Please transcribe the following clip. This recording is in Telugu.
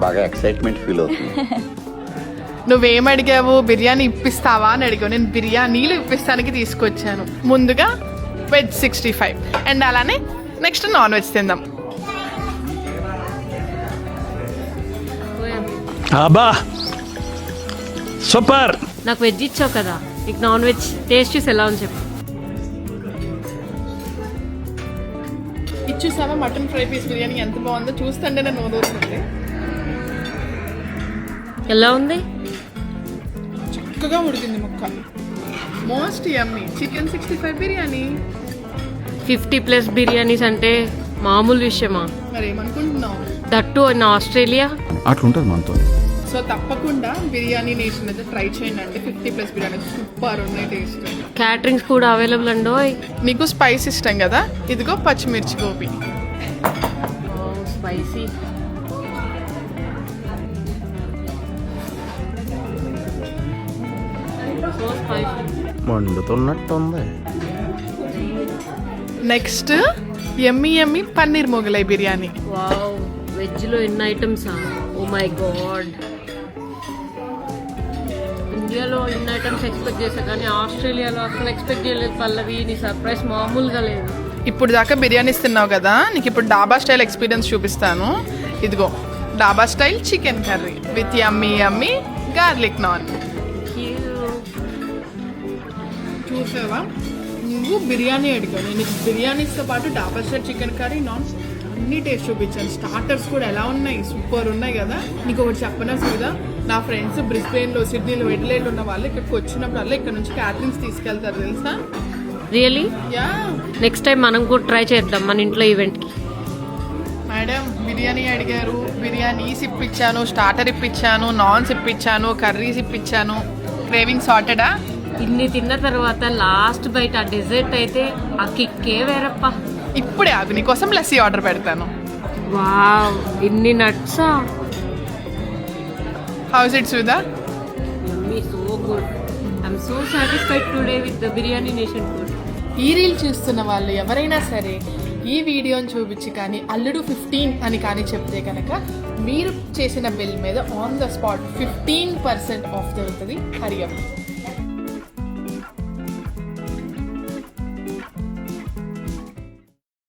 బాగా ఎక్సైట్మెంట్ ఫీల్ అవుతుంది. నువ్వేం అడిగావు? బిర్యానీ ఇప్పిస్తావా అని అడిగావు. నేను బిర్యానీలు ఇప్పిస్తానికి తీసుకొచ్చాను. ముందుగా వెజ్ 65 అండ్ అలానే నెక్స్ట్ నాన్ వెజ్ తిందాం. అబ్బా సూపర్. నాకు వెజ్ ఇచ్చావు కదా, నీకు నాన్ వెజ్ టేస్ట్ చూసి ఎలా ఉంది చెప్పు. ఇచ్చేసావా మటన్ ఫ్రై పీస్ బిర్యానీ ఎంత బాగుందో చూస్తుంటే నేను నోదూరుతుంది. ఎలా ఉంది? చక్కగా ఉడికింది ముక్క. Most yummy chicken 65 biryani. 50+ biryanis అంటే మామూలు విషయమా? మరి ఏమనుకుంటున్నావు? That in Australia. అట్లుంటుంది మనతో. సో తప్పకుండా బిర్యానీ నేషన్ అయితే ట్రై చేయండి అండి. 50+ బిర్యానీ సూపర్ ఉన్నాయి టేస్ట్. క్యాటరింగ్స్ కూడా అవైలబుల్ అండి. నీకు స్పైస్ ఇష్టం కదా, ఇదిగో పచ్చిమిర్చి గోబీ. స్పైసీ. మండుతున్నట్టుంది. నెక్స్ట్ యమ్మీ యమ్మీ పన్నీర్ మొగలై బిర్యానీ. వావ్, వెజ్ లో ఎన్ని ఐటమ్సా? Oh my God. ఇండియాలో ఎన్ని ఐటమ్స్ ఎక్స్పెక్ట్ చేశా కానీ ఆస్ట్రేలియాలో అసలు ఎక్స్పెక్ట్ చేయలేదు పల్లవి. నీ సర్ప్రైజ్ మామూలుగా లేదు. ఇప్పుడు దాకా బిర్యానీస్ తిన్నావు కదా, నీకు ఇప్పుడు డాబా స్టైల్ ఎక్స్పీరియన్స్ చూపిస్తాను. ఇదిగో డాబా style chicken curry with yummy yummy garlic non. చూసావా, నువ్వు బిర్యానీ అడిగావు, నేను బిర్యానీస్తో పాటు డాబా స్టైల్ చికెన్ కర్రీ నాన్స్ అన్ని టేస్ట్ చూపించాను. స్టార్టర్స్ కూడా ఎలా ఉన్నాయి, సూపర్ ఉన్నాయి కదా. నీకు ఒకటి చెప్పనా సువిధా, నా ఫ్రెండ్స్ బ్రిస్బెయిన్లో, సిడ్నీలో, ఎడిలేడ్లో ఉన్న వాళ్ళు ఇక్కడికి వచ్చినప్పుడల్లా ఇక్కడ నుంచి క్యాటరింగ్స్ తీసుకెళ్తారు తెలుసా. రియలీ? యా. నెక్స్ట్ టైం మనం కూడా ట్రై చేద్దాం మన ఇంట్లో ఈవెంట్కి. మేడం బిర్యానీ అడిగారు, బిర్యానీస్ ఇప్పించాను, స్టార్టర్ ఇప్పించాను, నాన్స్ ఇప్పించాను, కర్రీస్ ఇప్పించాను. క్రేవింగ్ సార్టెడా? ఇన్ని తిన్న తర్వాత లాస్ట్ బయట ఆ డెజర్ట్ అయితే ఆ కిక్కే వేరప్ప. ఇప్పుడే ఆగు, నీకోసం లస్సీ ఆర్డర్ పెడతాను. వావ్, ఇన్ని నట్సా. How's it Sudha? Yummy, so good. I'm so satisfied today with the biryani nation food. ఈ రీల్ చూస్తున్న వాళ్ళు ఎవరైనా సరే ఈ వీడియోని చూపించి కానీ అల్లుడు 15 అని కానీ చెప్తే కనుక మీరు చేసిన బిల్ మీద ఆన్ ద స్పాట్ 15% ఆఫ్ దొరుకుతుంది. హరి అప్.